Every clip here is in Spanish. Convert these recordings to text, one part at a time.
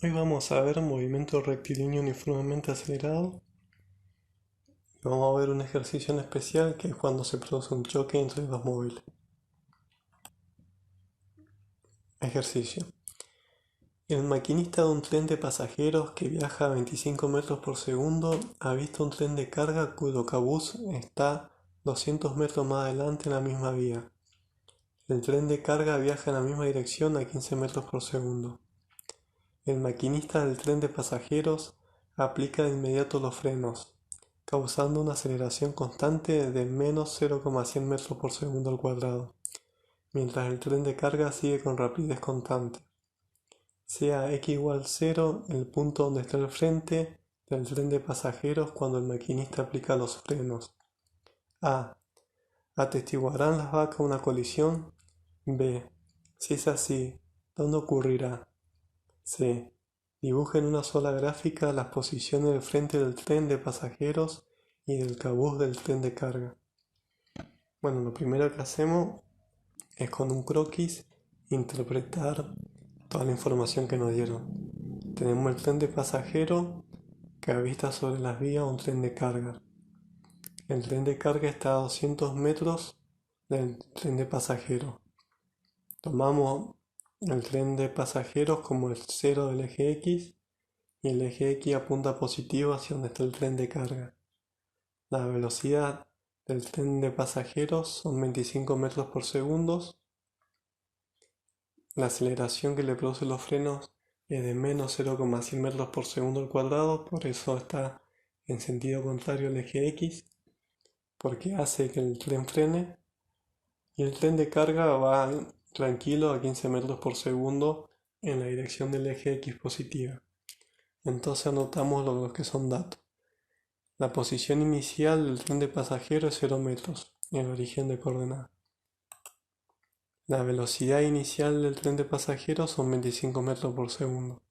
Hoy vamos a ver movimiento rectilíneo uniformemente acelerado y vamos a ver un ejercicio en especial que es cuando se produce un choque entre dos móviles. Ejercicio. El maquinista de un tren de pasajeros que viaja a 25 metros por segundo ha visto un tren de carga cuyo cabuz está 200 metros más adelante en la misma vía. El tren de carga viaja en la misma dirección a 15 metros por segundo. El maquinista del tren de pasajeros aplica de inmediato los frenos, causando una aceleración constante de menos 0,100 metros por segundo al cuadrado, mientras el tren de carga sigue con rapidez constante. Sea x igual 0 el punto donde está el frente del tren de pasajeros cuando el maquinista aplica los frenos. A. ¿Atestiguarán las vacas una colisión? B. Si es así, ¿dónde ocurrirá? C. Dibuja en una sola gráfica las posiciones del frente del tren de pasajeros y del cabuz del tren de carga. Bueno, lo primero que hacemos es con un croquis interpretar toda la información que nos dieron. Tenemos el tren de pasajeros que avista sobre las vías un tren de carga. El tren de carga está a 200 metros del tren de pasajeros. Tomamos el tren de pasajeros como el cero del eje X y el eje X apunta positivo hacia donde está el tren de carga. La velocidad del tren de pasajeros son 25 metros por segundo. La aceleración que le producen los frenos es de menos 0,100 metros por segundo al cuadrado, por eso está en sentido contrario al eje X, porque hace que el tren frene. Y el tren de carga va tranquilo a 15 metros por segundo en la dirección del eje X positiva. Entonces anotamos los que son datos. La posición inicial del tren de pasajeros es 0 metros, en el origen de coordenadas. La velocidad inicial del tren de pasajeros son 25 metros por segundo.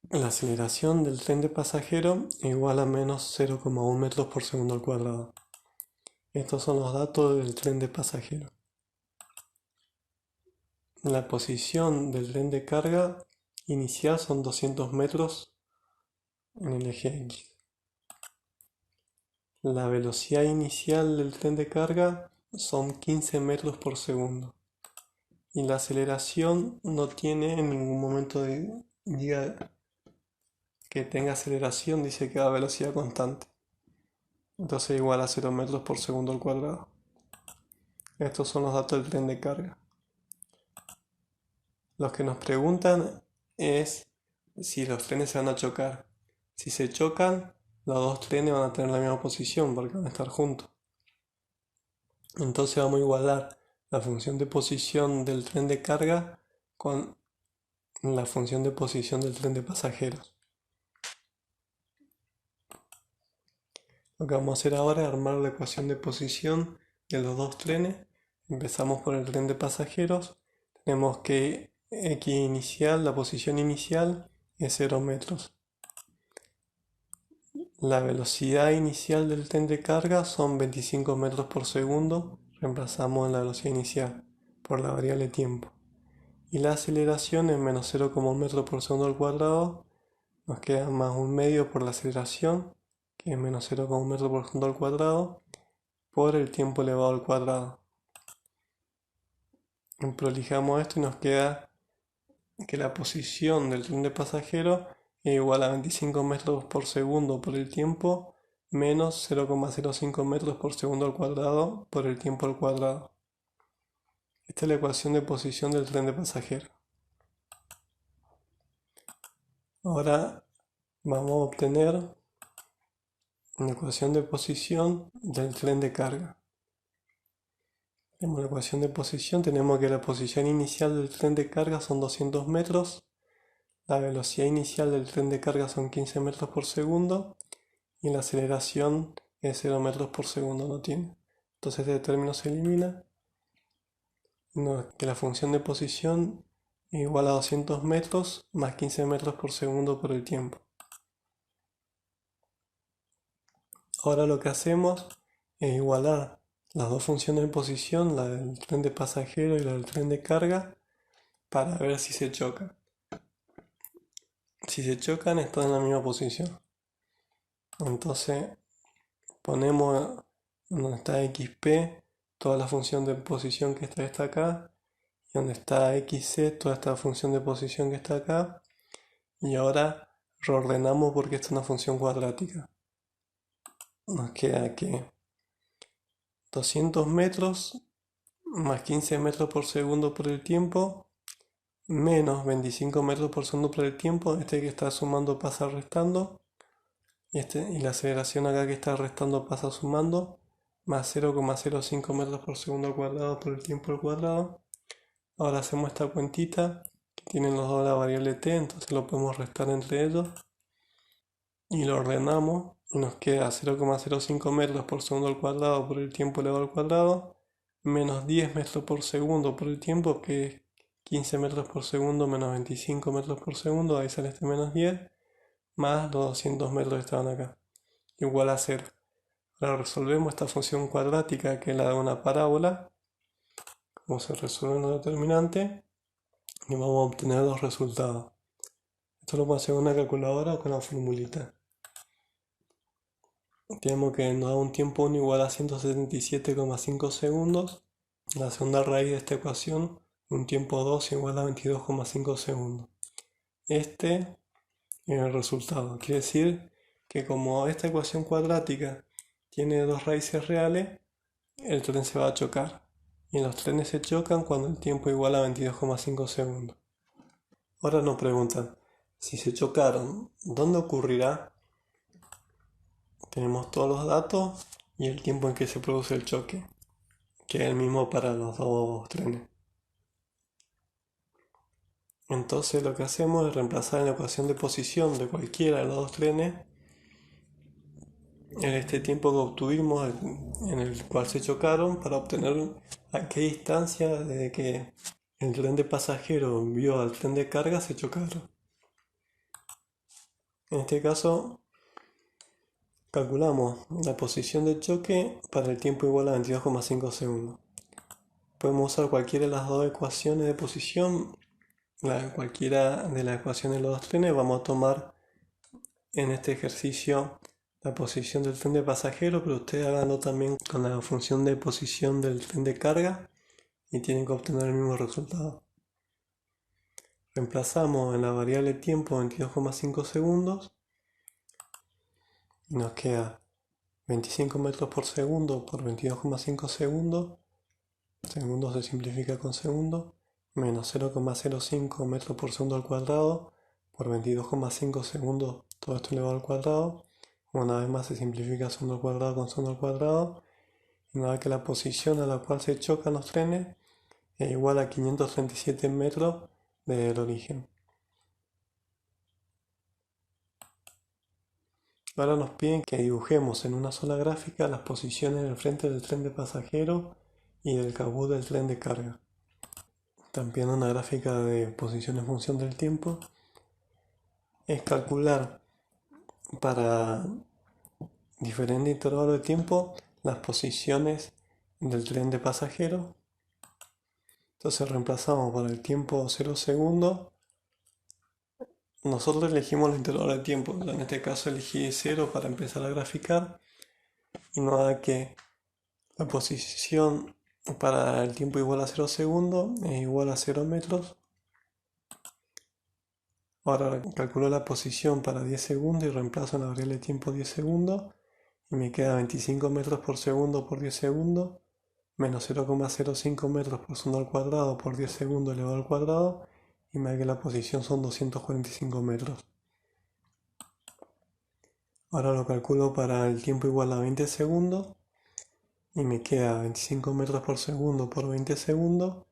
La aceleración del tren de pasajeros es igual a menos 0,1 metros por segundo al cuadrado. Estos son los datos del tren de pasajeros. La posición del tren de carga inicial son 200 metros en el eje X. La velocidad inicial del tren de carga son 15 metros por segundo. Y la aceleración no tiene en ningún momento diga que tenga aceleración, dice que va a velocidad constante. Entonces igual a 0 metros por segundo al cuadrado. Estos son los datos del tren de carga. Los que nos preguntan es si los trenes se van a chocar. Si se chocan, los dos trenes van a tener la misma posición porque van a estar juntos. Entonces vamos a igualar la función de posición del tren de carga con la función de posición del tren de pasajeros. Lo que vamos a hacer ahora es armar la ecuación de posición de los dos trenes. Empezamos por el tren de pasajeros. Tenemos que X inicial, la posición inicial, es 0 metros. La velocidad inicial del tren de carga son 25 metros por segundo. Reemplazamos la velocidad inicial por la variable tiempo. Y la aceleración es menos 0,1 metro por segundo al cuadrado. Nos queda más un medio por la aceleración, que es menos 0,1 metro por segundo al cuadrado, por el tiempo elevado al cuadrado. Prolijamos esto y nos queda que la posición del tren de pasajeros es igual a 25 metros por segundo por el tiempo menos 0,05 metros por segundo al cuadrado por el tiempo al cuadrado. Esta es la ecuación de posición del tren de pasajeros. Ahora vamos a obtener una ecuación de posición del tren de carga. Tenemos la ecuación de posición, tenemos que la posición inicial del tren de carga son 200 metros, la velocidad inicial del tren de carga son 15 metros por segundo y la aceleración es 0 metros por segundo, no tiene. Entonces este término se elimina. Que la función de posición es igual a 200 metros más 15 metros por segundo por el tiempo. Ahora lo que hacemos es igualar las dos funciones de posición, la del tren de pasajero y la del tren de carga, para ver si se chocan. Si se chocan, están en la misma posición. Entonces ponemos donde está xp toda la función de posición que está acá, y donde está xc toda esta función de posición que está acá, y ahora reordenamos porque esta es una función cuadrática. Nos queda que 200 metros más 15 metros por segundo por el tiempo menos 25 metros por segundo por el tiempo, este que está sumando pasa restando, y la aceleración acá que está restando pasa sumando, más 0,05 metros por segundo al cuadrado por el tiempo al cuadrado. Ahora hacemos esta cuentita que tienen los dos la variable t, entonces lo podemos restar entre ellos y lo ordenamos y nos queda 0,05 metros por segundo al cuadrado por el tiempo elevado al cuadrado menos 10 metros por segundo por el tiempo, que es 15 metros por segundo menos 25 metros por segundo, ahí sale este menos 10, más los 200 metros que estaban acá, igual a 0. Ahora resolvemos esta función cuadrática que es la de una parábola, como se resuelve en los determinantes, y vamos a obtener los resultados. Esto lo podemos hacer con una calculadora o con la formulita. Tenemos que nos da un tiempo 1 igual a 177,5 segundos. La segunda raíz de esta ecuación, un tiempo 2 igual a 22,5 segundos. Este es el resultado. Quiere decir que como esta ecuación cuadrática tiene dos raíces reales, el tren se va a chocar. Y los trenes se chocan cuando el tiempo igual a 22,5 segundos. Ahora nos preguntan, si se chocaron, ¿dónde ocurrirá? Tenemos todos los datos y el tiempo en que se produce el choque, que es el mismo para los dos trenes. Entonces lo que hacemos es reemplazar en la ecuación de posición de cualquiera de los dos trenes en este tiempo que obtuvimos en el cual se chocaron, para obtener a qué distancia desde que el tren de pasajeros vio al tren de carga se chocaron. En este caso calculamos la posición de choque para el tiempo igual a 22,5 segundos. Podemos usar cualquiera de las dos ecuaciones de posición, cualquiera de las ecuaciones de los dos trenes. Vamos a tomar en este ejercicio la posición del tren de pasajero, pero ustedes háganlo también con la función de posición del tren de carga y tienen que obtener el mismo resultado. Reemplazamos en la variable tiempo 22,5 segundos y nos queda 25 metros por segundo por 22,5 segundos, segundo se simplifica con segundo, menos 0,05 metros por segundo al cuadrado por 22,5 segundos, todo esto elevado al cuadrado. Una vez más se simplifica segundo al cuadrado con segundo al cuadrado, y nos da que la posición a la cual se chocan los trenes es igual a 537 metros desde el origen. Ahora nos piden que dibujemos en una sola gráfica las posiciones del frente del tren de pasajeros y del cabuz del tren de carga. También una gráfica de posición en función del tiempo. Es calcular para diferente intervalo de tiempo las posiciones del tren de pasajeros. Entonces reemplazamos por el tiempo 0 segundos. Nosotros elegimos el intervalo de tiempo, en este caso elegí 0 para empezar a graficar, y nos da que la posición para el tiempo igual a 0 segundos es igual a 0 metros. Ahora calculo la posición para 10 segundos y reemplazo en la variable de tiempo 10 segundos y me queda 25 metros por segundo por 10 segundos menos 0,05 metros por segundo al cuadrado por 10 segundos elevado al cuadrado, y me da que la posición son 245 metros. Ahora lo calculo para el tiempo igual a 20 segundos y me queda 25 metros por segundo por 20 segundos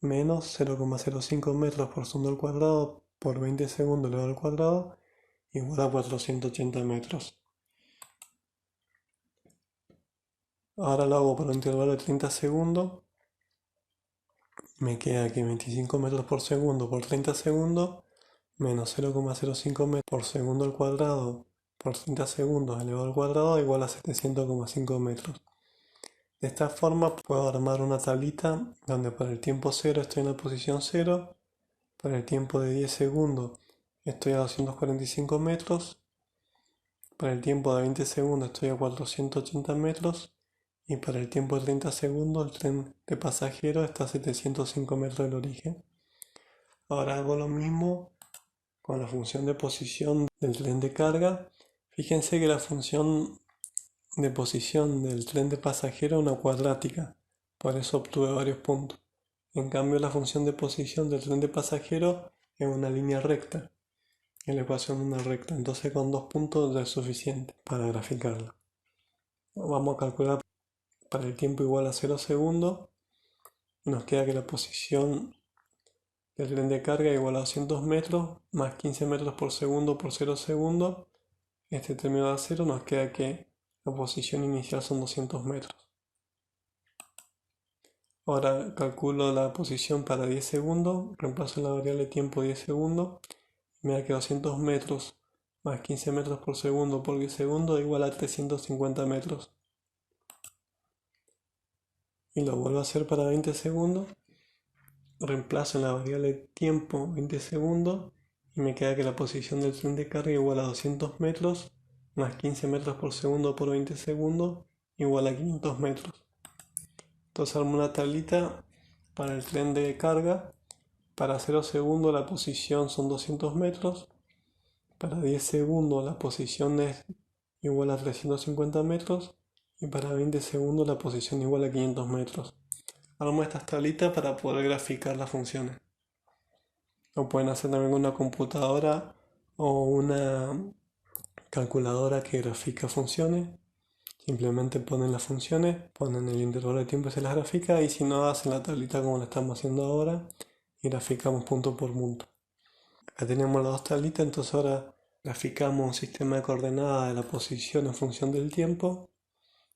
menos 0,05 metros por segundo al cuadrado por 20 segundos elevado al cuadrado igual a 480 metros. Ahora lo hago por un intervalo de 30 segundos. Me queda que 25 metros por segundo por 30 segundos menos 0,05 metros por segundo al cuadrado por 30 segundos elevado al cuadrado igual a 700,5 metros. De esta forma puedo armar una tablita donde para el tiempo 0 estoy en la posición 0, para el tiempo de 10 segundos estoy a 245 metros, para el tiempo de 20 segundos estoy a 480 metros y para el tiempo de 30 segundos el tren de pasajeros está a 705 metros del origen. Ahora hago lo mismo con la función de posición del tren de carga. Fíjense que la función de posición del tren de pasajeros es una cuadrática, por eso obtuve varios puntos. En cambio la función de posición del tren de pasajeros es una línea recta, en la ecuación de una recta, entonces con 2 puntos ya es suficiente para graficarla. Vamos a calcular para el tiempo igual a 0 segundos, nos queda que la posición del tren de carga es igual a 200 metros más 15 metros por 0 segundos. Este término da 0, nos queda que la posición inicial son 200 metros. Ahora calculo la posición para 10 segundos, reemplazo la variable tiempo 10 segundos, me da que 200 metros más 15 metros por 10 segundos es igual a 350 metros. Y lo vuelvo a hacer para 20 segundos, reemplazo en la variable tiempo 20 segundos y me queda que la posición del tren de carga igual a 200 metros más 15 metros por segundo por 20 segundos igual a 500 metros. Entonces armo una tablita para el tren de carga. Para 0 segundos la posición son 200 metros. Para 10 segundos la posición es igual a 350 metros. Y para 20 segundos la posición igual a 500 metros. Armo estas tablitas para poder graficar las funciones. Lo pueden hacer también con una computadora o una calculadora que grafica funciones. Simplemente ponen las funciones, ponen el intervalo de tiempo y se las grafica, y si no, hacen la tablita como la estamos haciendo ahora y graficamos punto por punto. Acá tenemos las dos tablitas, entonces ahora graficamos un sistema de coordenadas de la posición en función del tiempo.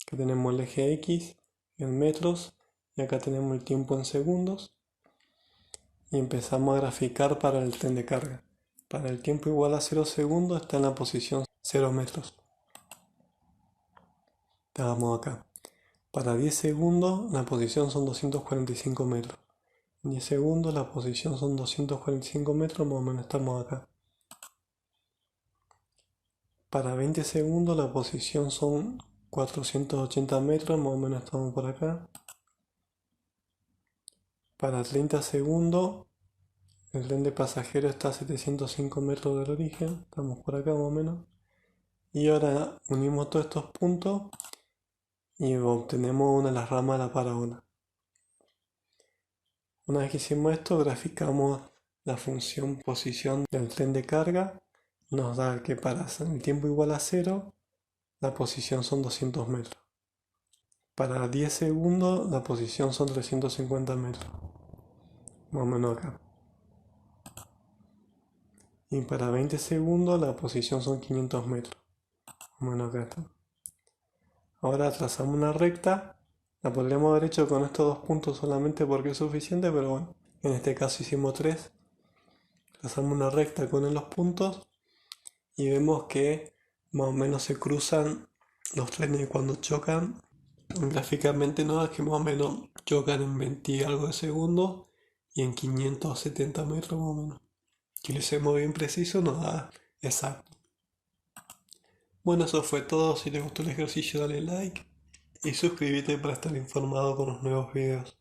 Acá tenemos el eje X en metros y acá tenemos el tiempo en segundos. Y empezamos a graficar para el tren de carga. Para el tiempo igual a 0 segundos está en la posición 0 metros. Vamos acá. Para 10 segundos la posición son 245 metros. En 10 segundos la posición son 245 metros, más o menos estamos acá. Para 20 segundos la posición son 480 metros, más o menos estamos por acá. Para 30 segundos el tren de pasajeros está a 705 metros del origen, estamos por acá más o menos. Y ahora unimos todos estos puntos y obtenemos una de las ramas de la parábola. Una vez que hicimos esto, graficamos la función posición del tren de carga. Nos da que para el tiempo igual a 0, la posición son 200 metros. Para 10 segundos, la posición son 350 metros. Más o menos acá. Y para 20 segundos, la posición son 500 metros. Más o menos acá está. Ahora trazamos una recta. La podríamos haber hecho con estos dos puntos solamente porque es suficiente, pero bueno, en este caso hicimos 3. Trazamos una recta con los puntos y vemos que más o menos se cruzan los trenes cuando chocan. Gráficamente nos da que más o menos chocan en 20 y algo de segundos y en 570 metros más o menos. Si lo hacemos bien preciso nos da exacto. Bueno, eso fue todo. Si te gustó el ejercicio dale like y suscríbete para estar informado con los nuevos videos.